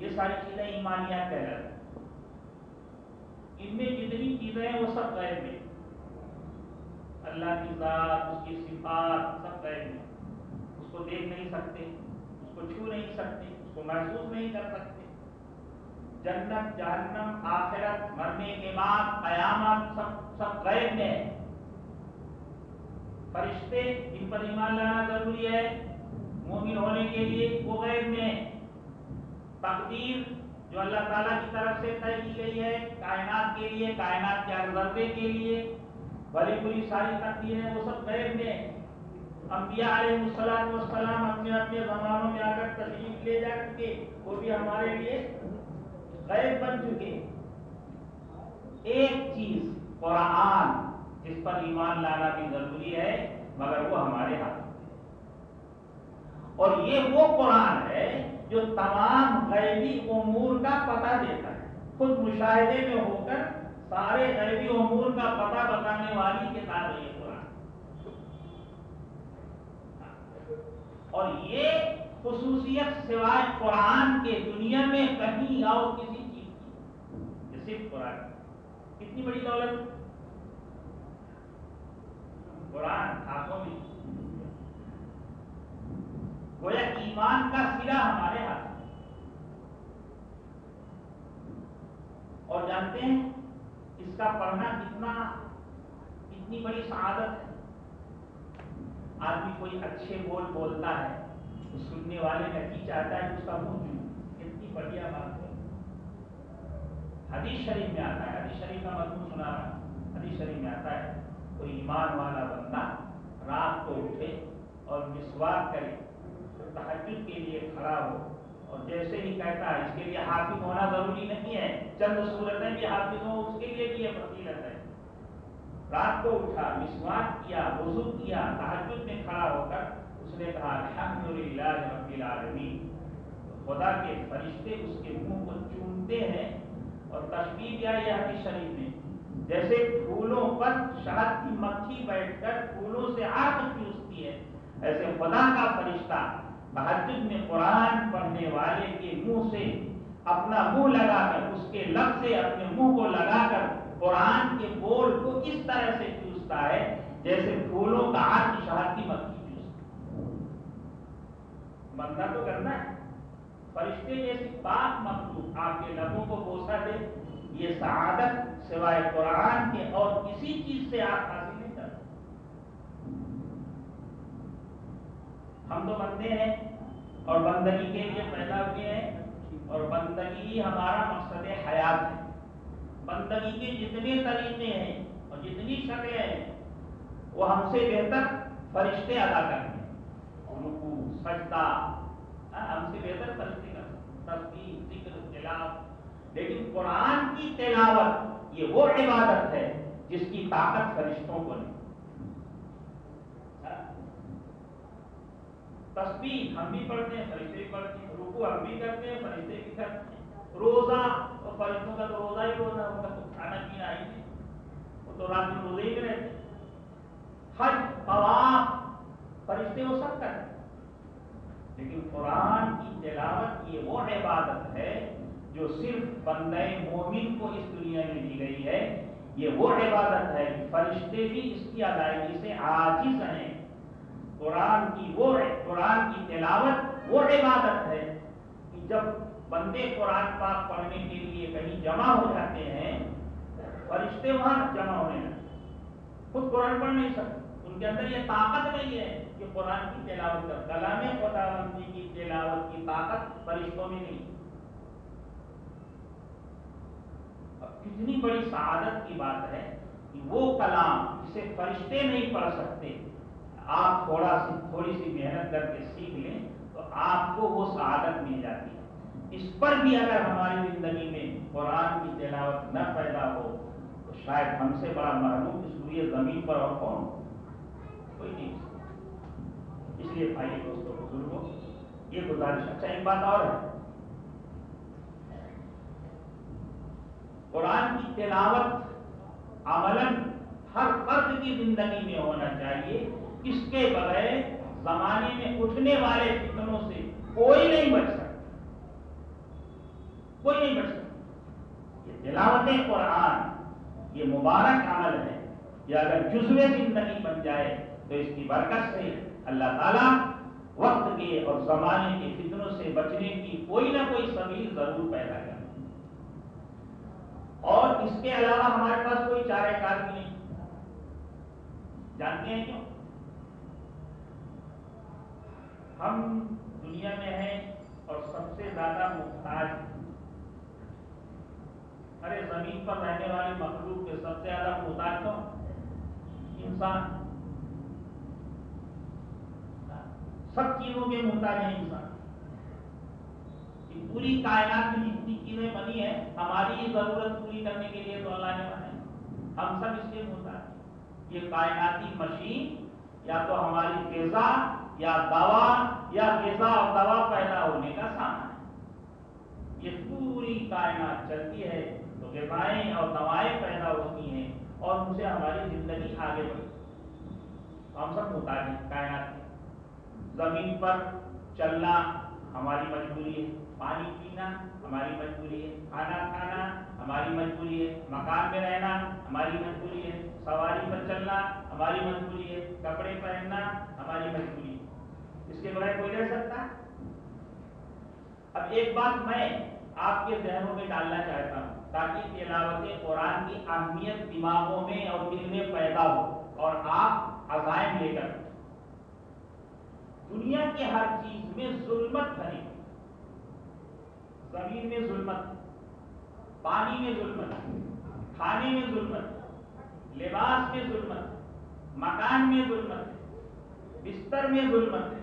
یہ ساری چیزیں ایمانیات کہلاتی ہیں. ان میں جتنی چیزیں ہیں وہ سب غیب میں. اللہ کی ذات، اس کی صفات سب غیب میں. اس کو دیکھ نہیں سکتے، اس کو چھو نہیں سکتے، اس کو محسوس نہیں کر سکتے. جنت، جہنم، آخرت، مرنے کے بعد قیامت سب غیب میں ہے. فرشتے جن پر ایمان لانا ضروری ہے مومن ہونے کے لیے وہ غیب میں ہے. تقدیر جو اللہ تعالیٰ کی طرف سے طے کی گئی ہے کائنات کے لیے، کائنات کے ہر ذرے کے لیے، بڑی بڑی ساری تقدیریں وہ سب غیب میں ہیں. انبیاء علیہ السلام اپنے اپنے زمانوں میں آ کر تشریف لے جا چکے، وہ بھی ہمارے لیے غیب بن چکے. ایک چیز قرآن جس پر ایمان لانا بھی ضروری ہے مگر وہ ہمارے ہاتھ میں، اور یہ وہ قرآن ہے جو تمام غیبی امور کا پتہ دیتا ہے. خود مشاہدے میں ہو کر سارے غیبی امور کا پتہ بتانے والی کتاب ہے یہ قرآن. اور یہ خصوصیت سوائے قرآن کے دنیا میں کہیں اور کسی چیز کی، یہ صرف قرآن. کتنی بڑی دولت قرآن ہاتھوں میں. گویا ایمان کا سرا ہمارے ہاتھ میں. اور جانتے ہیں اس کا پڑھنا کتنی بڑی سعادت ہے. آدمی کوئی اچھے بول بولتا ہے تو سننے والے کا جی چاہتا ہے کہ اس کا منہ چوم. کتنی بڑھیا بات ہے. حدیث شریف میں آتا ہے، حدیث شریف کا مضمون سنا رہا. حدیث شریف میں آتا ہے کوئی ایمان والا بندہ رات کو اٹھے اور مسواک کرے، تہجد کے لیے کھڑا ہو، اور جیسے ہی کہتا ہے، اس کے لیے حافظ ہونا ضروری نہیں ہے، چند صورتیں بھی حافظ ہوں اس کے لیے بھی یہ فضیلت ہے۔ رات کو اٹھا، مسواک کیا، وضو کیا، تہجد میں کھڑا ہو کر اس نے کہا الحمدللہ رب العالمین، خدا کے فرشتے اس کے منہ کو چومتے ہیں، اور تشبیہ کیا ہے حدیث شریف میں، جیسے پھولوں پر شہد کی مکھی بیٹھ کر پھولوں سے عطر چوستی ہے، ایسے خدا کا فرشتہ تہجد میں قرآن پڑھنے والے کے منہ سے اپنا منہ لگا کر، اس کے لب سے اپنے منہ کو لگا کر قرآن کے بول کو اس طرح سے چوستا ہے جیسے پھولوں کا عطر شہد کی مکھی چوستی ہے۔ بندہ تو کرنا ہے، فرشتے جیسی پاک مخلوق آپ کے لبوں کو بوسہ دے، یہ سعادت سوائے قرآن کے اور کسی چیز سے آپ حاصل نہیں کر سکتے۔ ہم تو بندے ہیں اور بندگی کے لیے پیدا ہوئے ہیں، اور بندگی ہمارا مقصد حیات ہے۔ بندگی کے جتنے طریقے ہیں اور جتنی شکلیں ہیں وہ ہم سے بہتر فرشتے ادا کرتے ہیں، رکوع، سجدہ ہم سے بہتر فرشتے کرتے ہیں، تسبیح، ذکر، تلاوت۔ لیکن قرآن کی تلاوت یہ وہ عبادت ہے جس کی طاقت فرشتوں کو نہیں۔ تسبیح ہم بھی پڑھتے ہیں، فرشتے بھی پڑھتے ہیں، رکوع ہم بھی کرتے ہیں، فرشتے بھی کرتے ہیں، روزہ اور فرشتوں کا تو روزہ ہی روزہ، ان کا تو کھانا پینا ہی نہیں، وہ تو رات میں روزے ہی میں رہتے ہیں۔ حج، طواف، فرشتے وہ سب کرتے ہیں، لیکن قرآن کی تلاوت یہ وہ عبادت ہے جو صرف بندہ مومن کو اس دنیا میں دی گئی ہے۔ یہ وہ عبادت ہے کہ فرشتے بھی اس کی ادائیگی سے عاجز ہیں۔ قرآن کی تلاوت وہ عبادت ہے کہ جب بندے قرآن پاک پڑھنے کے لیے کہیں جمع ہو جاتے ہیں، فرشتے وہاں جمع ہونے لگتے، خود قرآن پڑھ نہیں سکتے، ان کے اندر یہ طاقت نہیں ہے کہ قرآن کی تلاوت کر، کلام خداوندی کی تلاوت کی طاقت فرشتوں میں نہیں۔ اب کتنی بڑی سعادت کی بات ہے کہ وہ کلام جسے فرشتے نہیں پڑھ سکتے، آپ تھوڑی سی محنت کر کے سیکھ لیں تو آپ کو وہ سعادت مل جاتی ہے۔ اس پر بھی اگر ہماری زندگی میں قرآن کی تلاوت نہ پیدا ہو تو شاید ہم سے بڑا محروم اس روئے زمین پر اور کون، کوئی نہیں۔ اس لیے بھائی دوستوں بزرگوں، یہ گزارش۔ اچھا ایک بات اور ہے، قرآن کی تلاوت عملاً ہر فرد کی زندگی میں ہونا چاہیے، اس کے بغیر زمانے میں اٹھنے والے فتنوں سے کوئی نہیں بچ سکتا، کوئی نہیں بچ سکتا۔ یہ تلاوت قرآن یہ مبارک عمل ہے، یہ اگر جزو زندگی بن جائے تو اس کی برکت سے اللہ تعالیٰ وقت کے اور زمانے کے فتنوں سے بچنے کی کوئی نہ کوئی سبیل ضرور پیدا کرے، اور اس کے علاوہ ہمارے پاس کوئی چارہ کار بھی نہیں۔ جانتے ہیں کیوں؟ ہم دنیا میں ہیں اور سب سے زیادہ محتاج ہیں۔ ارے زمین پر رہنے والی مخلوق کے سب سے زیادہ محتاج کون؟ انسان۔ سب چیزوں کے محتاج ہیں انسان۔ پوری کائنات میں جتنی چیزیں بنی ہیں ہماری ضرورت پوری کرنے کے لیے تو اللہ نے بنائی، ہم سب اس کے محتاج ہیں۔ یہ کائناتی مشین یا تو ہماری غذا یا دوا یا غذا اور دوا پیدا ہونے کا سامان ہے۔ یہ پوری کائنات چلتی ہے تو غذائیں اور دوائیں پیدا ہوتی ہیں اور ان سے ہماری زندگی آگے بڑھتی ہے۔ ہم سب محتاج ہیں کائنات کے۔ زمین پر چلنا ہماری مجبوری ہے، پانی پینا ہماری مجبوری ہے، کھانا کھانا ہماری مجبوری ہے، مکان میں رہنا ہماری مجبوری ہے، سواری پر چلنا ہماری مجبوری ہے، کپڑے پہننا ہماری مجبوری ہے۔ اس کے بغیر کوئی رہ سکتا ہے؟ اب ایک بات میں آپ کے ذہنوں میں ڈالنا چاہتا ہوں تاکہ تلاوت قرآن کی اہمیت دماغوں میں اور دل میں پیدا ہو اور آپ عزائم لے کر۔ دنیا کی ہر چیز میں ظلمت بھری، زمین میں ظلمت، پانی میں ظلمت، کھانے میں ظلمت، لباس میں ظلمت ہے، مکان میں ظلمت ہے، بستر میں ظلمت ہے،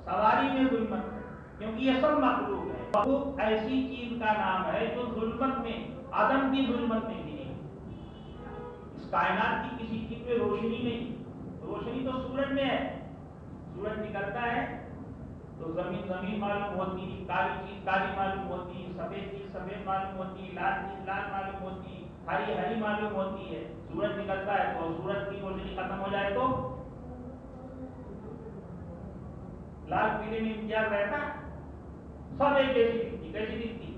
سواری میں ظلمت ہے، کیونکہ یہ سب مخلوق ہے۔ مخلوق ایسی چیز کا نام ہے جو ظلمت میں، عدم کی ظلمت میں گری ہے۔ اس کائنات کی کسی چیز میں روشنی نہیں، روشنی تو سورج میں ہے، سورج نکلتا ہے تو زمین معلوم ہوتی، کالی چیز کالی معلوم ہوتی، سفید چیز سفید معلوم ہوتی، لال چیز لال معلوم ہوتی، ہری ہری معلوم ہوتی ہے۔ سورج نکلتا ہے تو سورج کی روشنی ختم ہو جائے تو لال پیلے میں امتیاز رہتا ہے، سب ایک جیسی دکھتی، کیسی دکھتی؟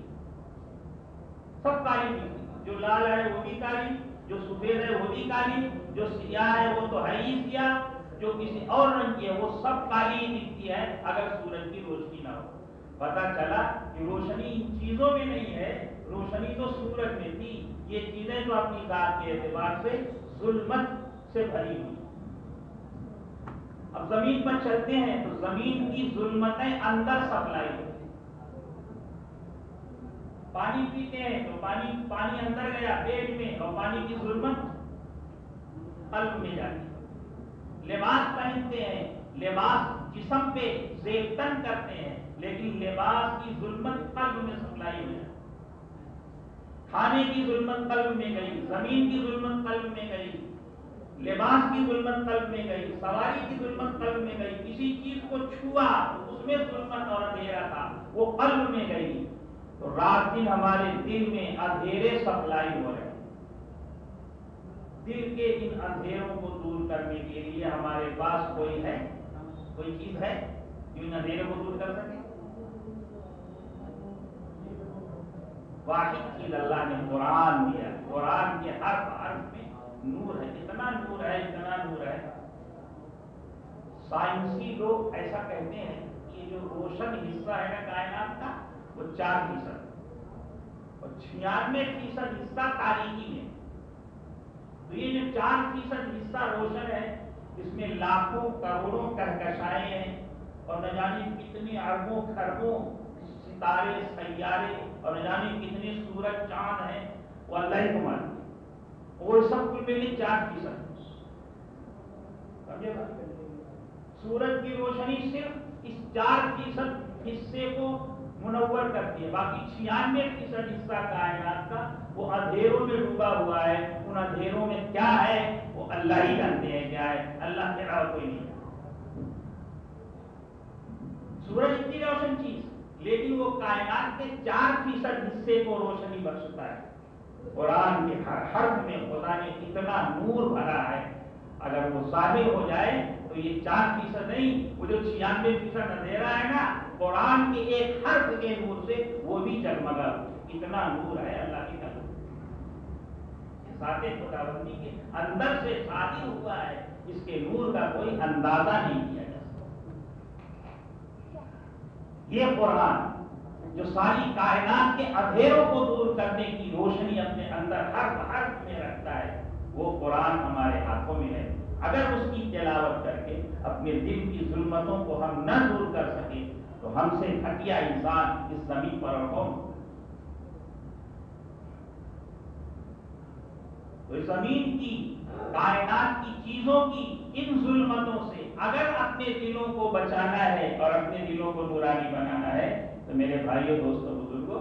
سب کالی دکھتی، جو لال ہے وہ بھی کالی، جو سفید ہے وہ بھی کالی، جو سیاہ ہے وہ تو ہے ہی سیاہ، جو کسی اور رنگ کی ہے وہ سب کالی ہی دکھتی ہے اگر سورج کی روشنی نہ ہو۔ پتہ چلا کہ روشنی ان چیزوں میں نہیں ہے، روشنی تو سورج میں تھی۔ یہ چیزیں جو اپنی ذات کے اعتبار سے ظلمت سے بھری ہوئی۔ اب زمین پر چلتے ہیں تو زمین کی ظلمتیں اندر سپلائی ہوتی ہیں۔ پانی پیتے ہیں تو پانی اندر گیا پیٹ میں، اور پانی کی ظلمت قلب میں جاتی ہے۔ لباس پہنتے ہیں، لباس جسم پہ زیبتن کرتے ہیں، لیکن لباس کی ظلمت قلب میں سپلائی ہو جاتی ہے۔ کھانے کی ظلمت قلب میں گئی، زمین کی ظلمت قلب میں گئی، لباس کی ظلمت قلب میں گئی، سواری کی ظلمت قلب میں گئی، کسی چیز کو چھوا تو اس میں ظلمت اور اندھیرا تھا، وہ قلب میں گئی۔ تو رات دن ہمارے دل میں اندھیرے سپلائی ہو رہے ہیں۔ دل کے ان اندھیروں کو دور کرنے کے لیے ہمارے پاس کوئی ہے، کوئی چیز ہے جو ان اندھیروں کو دور کر سکے؟ واحد چیز اللہ نے قرآن دیا۔ قرآن کے ہر حرف میں نور ہے، اتنا نور ہے، اتنا نور ہے۔ سائنسی لوگ ایسا کہتے ہیں کہ جو روشن حصہ ہے نا کائنات کا وہ 4% اور 96% حصہ تاریکی میں۔ تو یہ جو 4% حصہ روشن ہے، اس میں لاکھوں کروڑوں کہکشائیں ہیں، اور نہ جانے کتنے اربوں کھربوں ستارے سیارے، اور نہ جانے کتنے سورج چاند ہیں، وہ اللہ ہی کو مانتے ہیں۔ وہ سب کل ملے 4%۔ سمجھے بات؟ سورج کی روشنی صرف اس 4% حصے کو منور کرتی ہے، باقی 96% حصہ کائنات کا وہ اندھیروں میں ڈوبا ہوا ہے۔ ان اندھیروں میں کیا ہے وہ اللہ ہی جانتے ہیں کیا ہے، اللہ کے علاوہ کوئی نہیں جانتا۔ سورج اتنی روشن چیز، لیکن وہ کائنات کے 4% حصے کو روشنی بخشتا ہے۔ قرآن کے ہر حرف میں خدا نے اتنا نور بھرا ہے، اگر وہ ظاہر ہو جائے تو یہ 4% نہیں، وہ جو 96% اندھیرا ہے نا، قرآن کے ایک حرف کے نور سے وہ بھی جگمگا، اتنا نور ہے اللہ کی طرف۔ ذات خداوندی کے اندر سے ظاہر ہوا ہے، اس کے نور کا کوئی اندازہ نہیں کیا جا سکتا۔ یہ قرآن جو ساری کائنات کے اندھیروں کو دور کرنے کی روشنی اپنے اندر ہر حرف میں رکھتا ہے، وہ قرآن ہمارے ہاتھوں میں ہے۔ اگر اس کی تلاوت کر کے اپنے دل کی ظلمتوں کو ہم نہ دور کر سکیں تو ہم سے گھٹیا انسان اس زمین پر اور کون؟ تو زمین کی، کائنات کی چیزوں کی ان ظلمتوں سے اگر اپنے دلوں کو بچانا ہے اور اپنے دلوں کو نورانی بنانا ہے تو میرے بھائیوں دوستوں بزرگوں،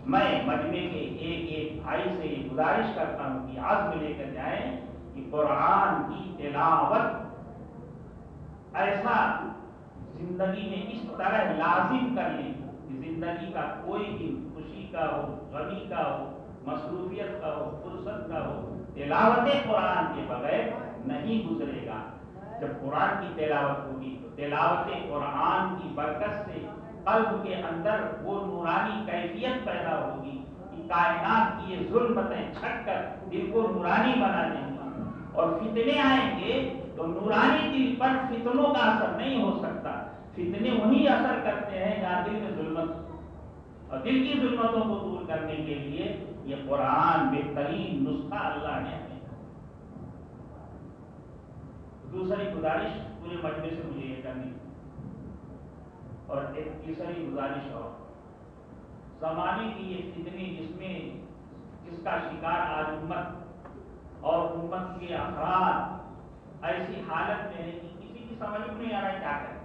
میں مجمع کے ایک بھائی سے یہ گزارش کرتا ہوں کہ عزم لے کر جائیں کہ قرآن کی تلاوت ایسا زندگی میں اس طرح لازم کر لیں کہ زندگی کا کوئی بھی خوشی کا ہو، غمی کا ہو، مصروفیت کا ہو، فرصت کا ہو، تلاوت قرآن کے بغیر نہیں گزرے گا۔ جب قرآن کی تلاوت ہوگی تو تلاوت قرآن کی برکت سے قلب کے اندر وہ نورانی کیفیت پیدا ہوگی کہ کائنات کی یہ ظلمتیں چھٹ کر دل کو نورانی بنا دیں گی، اور فتنے آئیں گے تو نورانی دل پر فتنوں کا اثر نہیں ہو سکتا۔ فتنے وہی اثر کرتے ہیں جہاں دل میں ظلمت، اور دل کی ظلمتوں کو دور کرنے کے لیے یہ قرآن بہترین نسخہ اللہ نے ہمیں۔ دوسری گزارش پورے مجمع سے مجھے یہ کرنی، اور ایک تیسری گزارش اور، زمانے کی یہ فتنے جس کا شکار آج امت اور امت کے افراد ایسی حالت میں ہے کہ کسی کی سمجھ میں نہیں آ رہا ہے کیا کرے.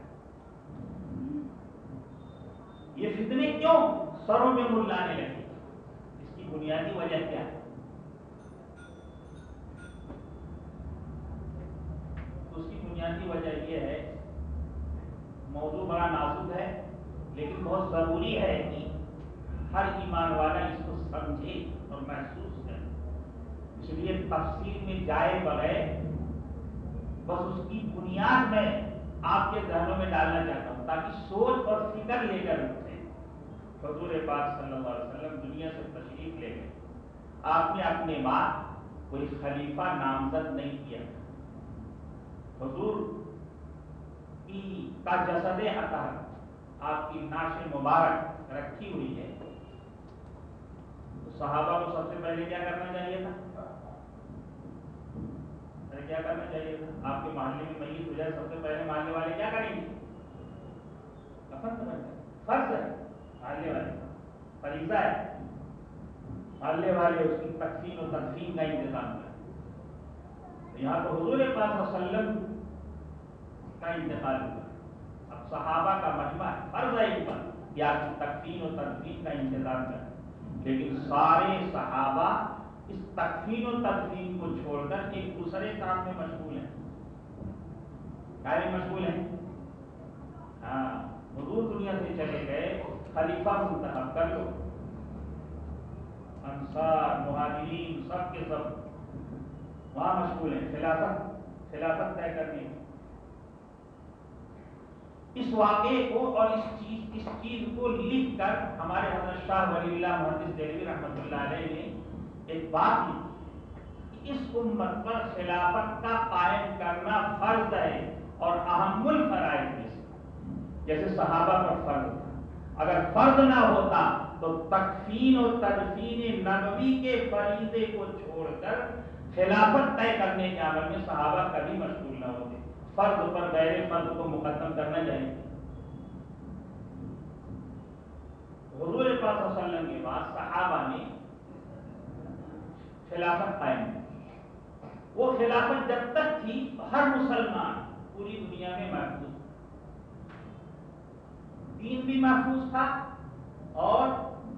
یہ فتنے کیوں سروں میں ملانے لگے؟ اس کی بنیادی وجہ کیا ہے؟ اس کی بنیادی وجہ یہ ہے، موضوع بڑا نازک ہے لیکن بہت ضروری ہے کہ ہر ایمان والا اس کو سمجھے اور محسوس کرے. اس لیے تفصیل میں جائے بغیر بس اس کی بنیاد میں آپ کے ذہنوں میں ڈالنا چاہتا ہوں تاکہ سوچ اور فکر لے کر اٹھے. حضور پاک صلی اللہ علیہ وسلم دنیا سے تشریف لے گئے. آپ نے اپنے بعد کوئی خلیفہ نامزد نہیں کیا. حضور کا جسد اطہر آپ کی نعش مبارک رکھی ہوئی ہے. صحابہ کو سب سے پہلے کیا کرنا چاہیے تھا؟ کیا کرنا چاہیے تھا؟ آپ کے محلے میں میت ہو جائے سب سے پہلے محلے والے کیا کریں گے؟ کفن کریں. فرض ہے محلے والے کا، فریضہ ہے. محلے والے اس کی تکفین و تدفین کا انتظام کریں. یہاں تو حضور پاک صلی اللہ علیہ وسلم کا انتقال ہوا. اب صحابہ کا مجمع ہے، فرض ہے ان پر کہ آپ کی تکفین و تدفین کا انتظام کریں. لیکن سارے صحابہ اس تکفین و تدفین کو چھوڑ کر ایک دوسرے کام میں مشغول ہیں. کیا میں مشغول ہیں؟ ہاں، حضور دنیا سے چلے گئے، خلیفہ منتخب کر لو. انصار مہاجرین سب کے سب وہاں مشغول ہیں خلافت طے کرنے میں. اس واقعے کو اور اس چیز کو لکھ کر ہمارے حضرت شاہ ولی اللہ محدث دہلوی رحمۃ اللہ علیہ نے ایک بات لکھی کہ اس امت پر خلافت کا قائم کرنا فرض ہے اور اہم الفرائض میں سے. جیسے صحابہ پر فرض تھا، اگر فرض نہ ہوتا تو تکفین و تدفین نبوی کے فریضے کو چھوڑ کر خلافت طے کرنے کے عمل میں صحابہ کبھی مشغول نہ ہوتے. فرض پر غیر فرض کو مقدم کرنا چاہیے. حضور پاک صلی اللہ علیہ وسلم کے بعد صحابہ نے خلافت قائم کی. وہ خلافت جب تک تھی ہر مسلمان پوری دنیا میں محفوظ تھا. دین بھی محفوظ تھا اور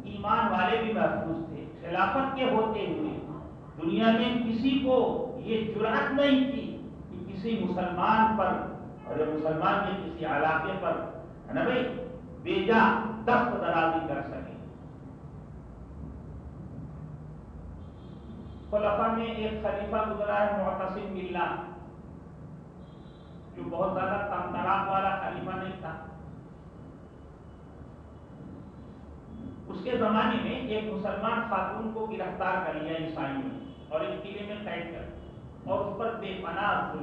ایمان والے بھی محفوظ تھے. خلافت کے ہوتے ہوئے دنیا میں کسی کو یہ جرأت نہیں تھی کہ کسی مسلمان پر اور مسلمان کے کسی علاقے پر ہے نا بھائی بیجا دست درازی کر سکے. خلفاء میں ایک خلیفہ گزرا ہے معتصم باللہ، جو بہت زیادہ کم طراق والا خلیفہ نہیں تھا. اس کے زمانے میں ایک مسلمان خاتون کو گرفتار کر لیا عیسائیوں نے اور ایک قلعے میں قید کر اور اس پر بے پناہ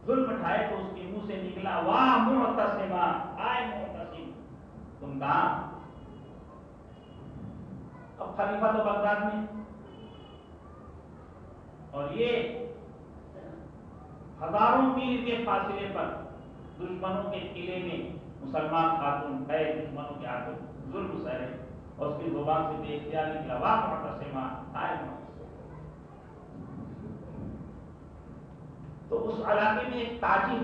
ظلم اٹھائے تو اس کے منہ سے نکلا واہ معتصما، آئے معتصم تم کہاں؟ اب خلیفہ تو بغداد میں اور یہ ہزاروں میل کے فاصلے پر دشمنوں کے قلعے میں مسلمان خاتون قید دشمنوں کے ہاتھوں ظلم سہے اور اس کی زبان سے بے اختیار نکلا واہ معتصما، آئے معتصم. تو اس علاقے میں ایک تاجر،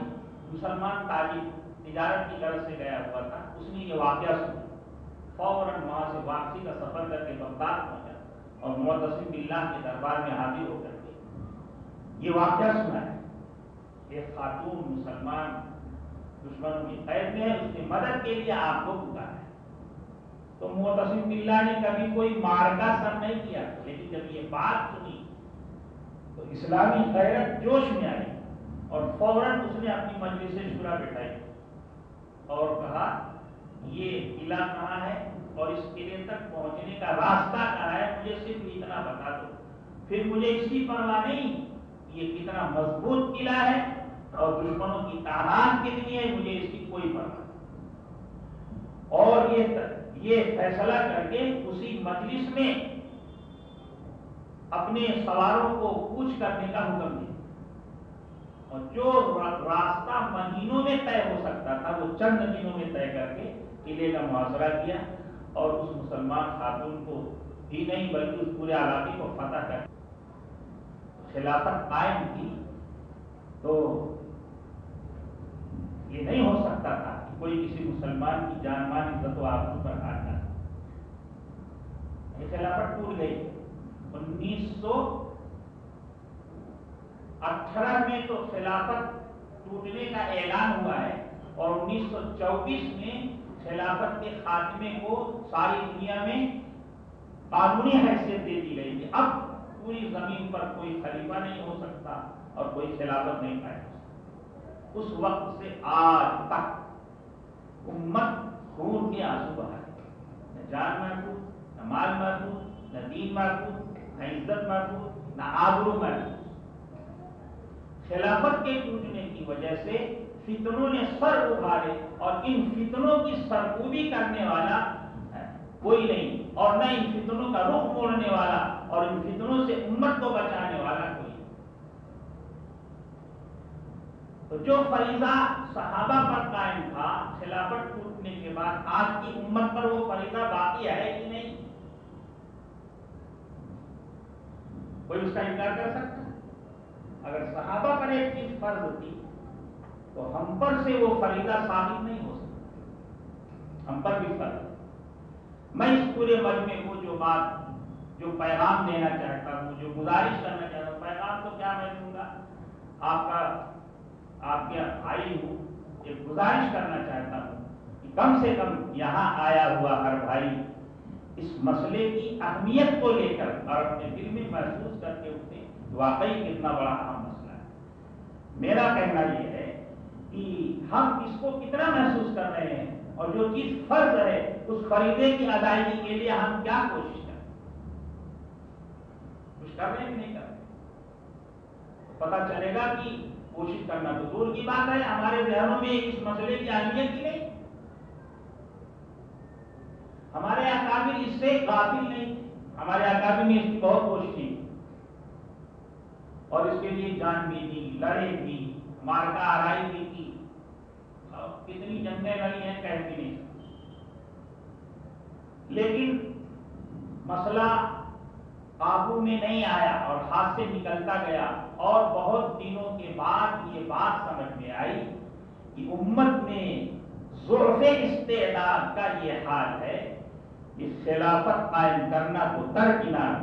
مسلمان تاجر تجارت کی غرض سے گیا ہوا تھا. اس نے یہ واقعہ سنا، فوراً وہاں سے واپسی کا سفر کر کے بغداد پہنچا اور معتصم باللہ کے دربار میں حاضر ہو کر کے یہ واقعہ سنا ہے. ایک خاتون مسلمان دشمنوں کی قید میں ہے، اس کی مدد کے لیے آپ کو پکارا ہے. تو معتصم باللہ نے کبھی کوئی مارکا سر نہیں کیا، لیکن جب یہ بات سنی تو اسلامی غیرت جوش میں آئی اور فوراً اس نے اپنی مجلس شورا بٹھائی اور کہا یہ قلعہ کہاں ہے اور اس قلعے تک پہنچنے کا راستہ کہاں ہے، مجھے صرف اتنا بتا دو. پھر مجھے اس کی پرواہ نہیں یہ کتنا مضبوط قلعہ ہے اور دشمنوں کی تعداد کتنی ہے، مجھے اس کی کوئی پرواہ نہیں. اور یہ فیصلہ کر کے اسی مجلس میں اپنے سواروں کو کوچ کرنے کا حکم دیا اور جو راستہ مہینوں میں طے ہو سکتا تھا وہ چند دنوں میں طے کر کے قلعے کا محاصرہ کیا اور اس مسلمان خاتون کو ہی نہیں بلکہ اس پورے علاقے کو فتح کر خلافت قائم کی تو یہ نہیں ہو سکتا تھا کہ کوئی کسی مسلمان کی جان مال عزت و آبرو پر ہاتھ ڈالے. یہ خلافت ٹوٹ گئی. 1918 میں تو خلافت ٹوٹنے کا اعلان ہوا ہے اور 1924 میں خلافت کے خاتمے کو ساری دنیا میں قانونی حیثیت دے دی گئی کہ اب پوری زمین پر کوئی خلیفہ نہیں ہو سکتا اور کوئی خلافت نہیں قائم ہو سکتا. اس وقت سے آج تک امت خون کے آنسو بہا ہے. نہ جان محفوظ، نہ مال محفوظ، نہ دین محفوظ، نہ عزت محفوظ، نہ آبرو محفوظ. خلافت کے ٹوٹنے کی وجہ سے فتنوں نے سر اٹھائے اور ان فتنوں کی سرکوبی کرنے والا کوئی نہیں اور نہ ان فتنوں کا رخ موڑنے والا اور ان فتنوں سے امت کو بچانے والا کوئی. تو جو فریضہ صحابہ پر قائم تھا خلافت ٹوٹنے کے بعد آج کی امت پر وہ فریضہ باقی ہے کہ نہیں؟ کوئی اس کا انکار کر سکتا ہے؟ اگر صحابہ پر ایک چیز فرض تھی تو ہم پر سے وہ فریضہ ثابت نہیں ہو سکتا. ہم پر بھی فرض. میں اس پورے مجمع کو جو پیغام دینا چاہتا ہوں، جو گزارش کرنا چاہتا ہوں، پیغام تو کیا میں دوں گا، آپ کے بھائی ہوں، ایک گزارش کرنا چاہتا ہوں کہ کم سے کم یہاں آیا ہوا ہر بھائی اس مسئلے کی اہمیت کو لے کر اور اپنے دل میں محسوس کر کے اٹھے واقعی کتنا بڑا اہم مسئلہ ہے. میرا کہنا یہ ہے کہ ہم اس کو کتنا محسوس کر رہے ہیں اور جو چیز فرض ہے اس فریضے کی ادائیگی کے لیے ہم کیا کوشش کریں. کچھ کر رہے ہیں کہ نہیں کر رہے؟ پتا چلے گا کہ کوشش کرنا تو دور کی بات ہے، ہمارے ذہنوں میں اس مسئلے کی اہمیت کی نہیں. ہمارے اکابر اس سے غافل نہیں. ہمارے اکابر نے اس کی بہت کوشش کی اور اس کے لیے جان بھی دی، لڑے بھی، مارکا آرائی بھی کی، کتنی جنگیں لڑی ہیں کہہ بھی نہیں. لیکن مسئلہ قابو میں نہیں آیا اور ہاتھ سے نکلتا گیا اور بہت دنوں کے بعد یہ بات سمجھ میں آئی کہ امت میں ضعف استعداد کا یہ حال ہے کہ خلافت قائم کرنا تو درکنار،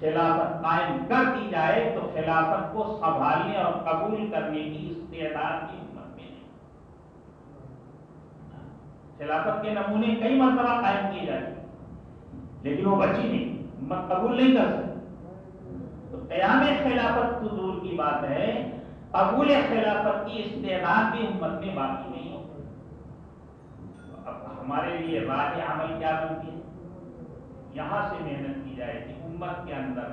خلافت قائم کر دی جائے تو خلافت کو سنبھالنے اور قبول کرنے کی استعداد کی امت میں نہیں. خلافت کے نمونے کئی مرتبہ قائم کیے جائے لیکن وہ بچی نہیں، امت قبول نہیں کر سکتی. تو قیام خلافت تو دور کی بات ہے، قبول خلافت کی استعداد بھی امت میں باقی نہیں ہو. اب ہمارے لیے راہ عمل کیا بنتی ہے؟ یہاں سے محنت کی جائے کہ امت کے اندر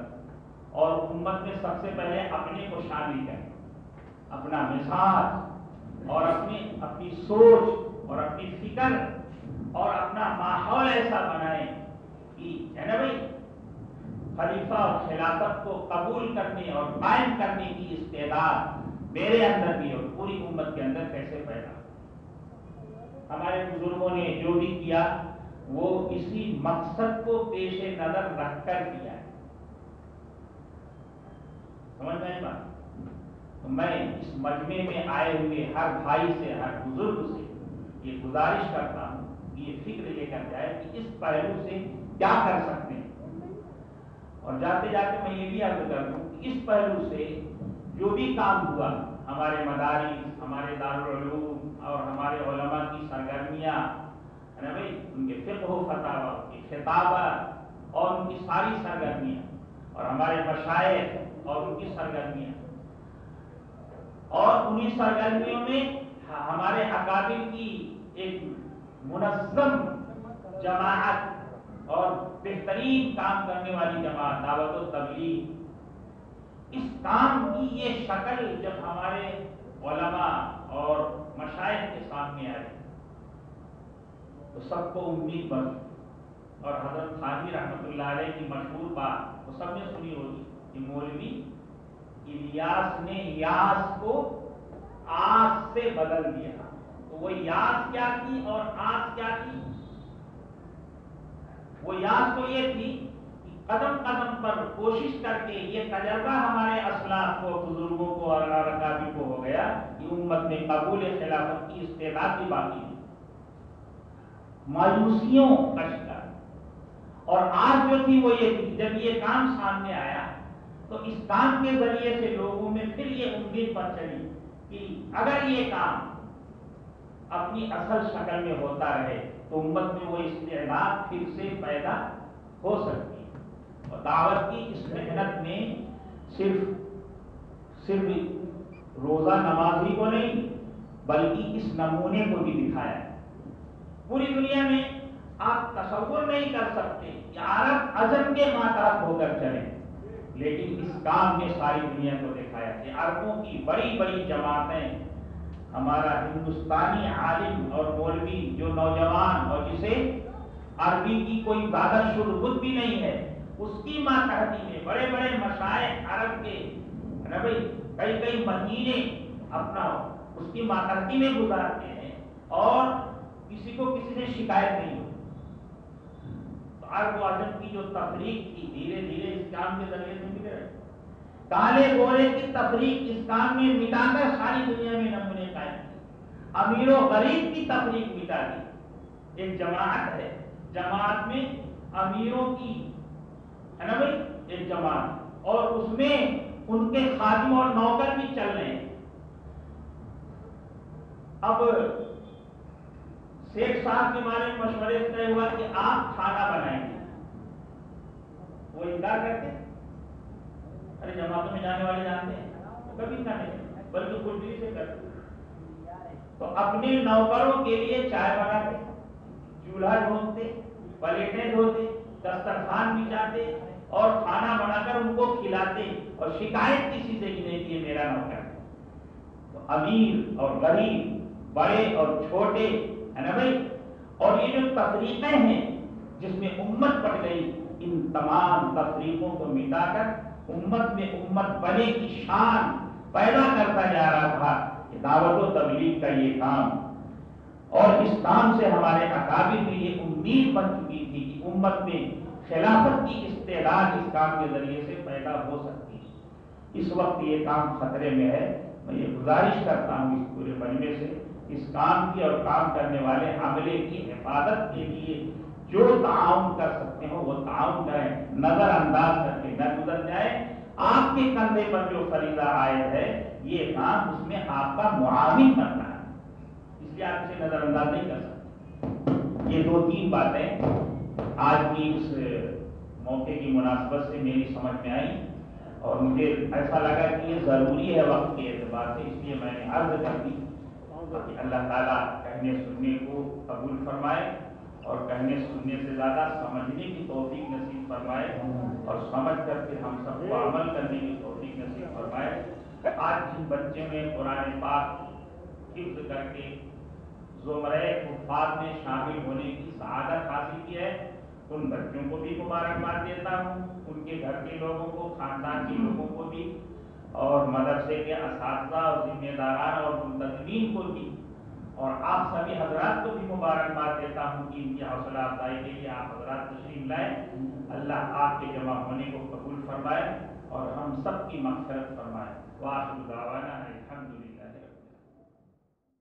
اور امت میں سب سے پہلے اپنے کو شامل کریں، اپنا مزاج اور اپنی سوچ اور اپنی فکر اور اپنا ماحول ایسا بنائیں کہ ہے نا بھائی خلیفہ اور خلافت کو قبول کرنے اور قائم کرنے کی استعداد میرے اندر بھی اور پوری امت کے اندر کیسے پیدا. ہمارے بزرگوں نے جو بھی کیا وہ اسی مقصد کو پیش نظر رکھ کر کیا ہے. سمجھ میں آئی بات؟ تو میں اس مجمع میں آئے ہوئے ہر بھائی سے، ہر بزرگ سے یہ گزارش کرتا ہوں کہ یہ فکر لے کر جائے کہ اس پہلو سے کیا کر سکتے ہیں. اور جاتے جاتے میں یہ بھی عرض کر دوں کہ اس پہلو سے جو بھی کام ہوا، ہمارے مدارس، ہمارے دارالعلوم اور ہمارے علماء کی سرگرمیاں، ہے نا بھائی، ان کے فقہ و فتاوی، ان کی خطابت اور ان کی ساری سرگرمیاں اور ہمارے مشائخ اور ان کی سرگرمیاں اور انہی سرگرمیوں میں ہمارے اکابر کی ایک منظم جماعت اور بہترین کام کرنے والی جماعت دعوت و تبلیغ. اس کام کی یہ شکل جب ہمارے علماء اور مشائخ کے سامنے آئی تو سب کو امید بڑھی. اور حضرت خاجی رحمۃ اللہ علیہ کی مشہور بات وہ سب نے سنی ہوگی کہ مولوی الیاس نے یاس کو آس سے بدل دیا. تو وہ یاس کیا تھی اور آس کیا تھی؟ وہ یاد تو یہ تھی کہ قدم قدم پر کوشش کر کے یہ تجربہ ہمارے اسلاف کو، بزرگوں کو اور اکابر کو ہو گیا کہ امت میں قبول خلافت کی استعداد بھی باقی ہے، مایوسیوں کا شکار۔ اور آج جو تھی وہ یہ تھی، جب یہ کام سامنے آیا تو اس کام کے ذریعے سے لوگوں میں پھر یہ امید پر چلی کہ اگر یہ کام اپنی اصل شکل میں ہوتا رہے تو امت میں وہ استعداد پھر سے پیدا ہو سکتی ہے۔ اور دعوت کی اس محنت میں صرف روزہ نمازی کو نہیں بلکہ اس نمونے کو بھی دکھایا ہے۔ پوری دنیا میں آپ تصور نہیں کر سکتے کہ عرب عجم کے ماتحت ہو کر چلیں، لیکن اس کام میں ساری دنیا کو دکھایا کہ عربوں کی بڑی بڑی جماعتیں، ہمارا ہندوستانی عالم اور مولوی جو نوجوان اور جسے عربی کی کوئی زیادہ شربت بھی نہیں ہے، اس کی ماتحتی میں بڑے بڑے مشائخ عرب کے کئی کئی مہینے اپنا اس کی ماتحتی میں گزارتے ہیں اور کسی کو کسی سے شکایت نہیں ہوتی۔ تو عرب و عجم کی جو تفریق تھی دھیرے دھیرے اس کام کے ذریعے سے مٹ گئے۔ کالے گورے کی تفریق اس کام میں مٹا کر ساری دنیا میں نمونے قائم کیے۔ امیر و غریب کی تفریق مٹا دی۔ ایک جماعت ہے، جماعت میں امیروں کی ہے نا بھائی ایک جماعت، اور اس میں ان کے خادم اور نوکر بھی چل رہے ہیں۔ اب شیخ صاحب کے بارے میں مشورے سے طے ہوا کہ آپ کھانا بنائیں گے، وہ انکار کرتے، ارے جماعتوں میں جانے والے جانتے ہیں تو کبھی نہ نہیں بلکہ خود دلی سے کرتے۔ تو اپنے نوکروں کے لیے چائے بناتے، چولہا دھوتے، پلیٹیں دھوتے، دسترخوان بچھاتے اور کھانا بنا کر ان کو کھلاتے، اور شکایت کسی سے نہیں کہ میرا نوکر ہے۔ تو امیر اور غریب، بڑے اور چھوٹے ہے نا بھائی، اور یہ جو تفریقیں ہیں جس میں امت بڑھ گئی، ان تمام تفریقوں کو مٹا کر امت میں امت بنے کی شان پیدا کرتا جا رہا تھا کہ دعوت و تبلیغ کا یہ کام، اور اس کام سے ہمارے اکابر میں یہ امید بن چکی تھی کہ امت میں خلافت کی استعداد اس کام کے ذریعے سے پیدا ہو سکتی ہے۔ اس وقت یہ کام خطرے میں ہے۔ میں یہ گزارش کرتا ہوں اس پورے مجمع سے، اس کام کی اور کام کرنے والے عملے کی حفاظت کے لیے جو تعاون کر سکتے ہو وہ تعاون کریں، نظر انداز کر کے نہ گزر جائے۔ آپ کے کندھے پر جو فریضہ عائد ہے یہ کام اس میں آپ کا معاون بننا ہے، اس لیے آپ اسے نظر انداز نہیں کر سکتے۔ یہ دو تین باتیں آج کی اس موقع کی مناسبت سے میری سمجھ میں آئی، اور مجھے ایسا لگا کہ یہ ضروری ہے وقت کے اعتبار سے، اس لیے میں نے عرض کر دی کہ اللہ تعالیٰ کہنے سننے کو قبول فرمائے، اور کہنے سننے سے زیادہ سمجھنے کی توفیق نصیب فرمائے، اور سمجھ کر کے ہم سب کو عمل کرنے کی توفیق نصیب فرمائے۔ آج جن بچے میں قرآن پاک حفظ کر کے زمرۂ حفاظ میں شامل ہونے کی سعادت حاصل کی ہے، ان بچوں کو بھی مبارکباد دیتا ہوں، ان کے گھر کے لوگوں کو، خاندان کے لوگوں کو بھی، اور مدرسے کے اساتذہ اور ذمہ داران اور منتظمین کو بھی، اور آپ سبھی حضرات کو بھی مبارکباد دیتا ہوں کہ ان کی حوصلہ افزائی کے لیے آپ حضرات تشریف لائیں۔ اللہ آپ کے جمع ہونے کو قبول فرمائے اور ہم سب کی مغفرت فرمائے۔ وآخر دعوانا الحمدللہ۔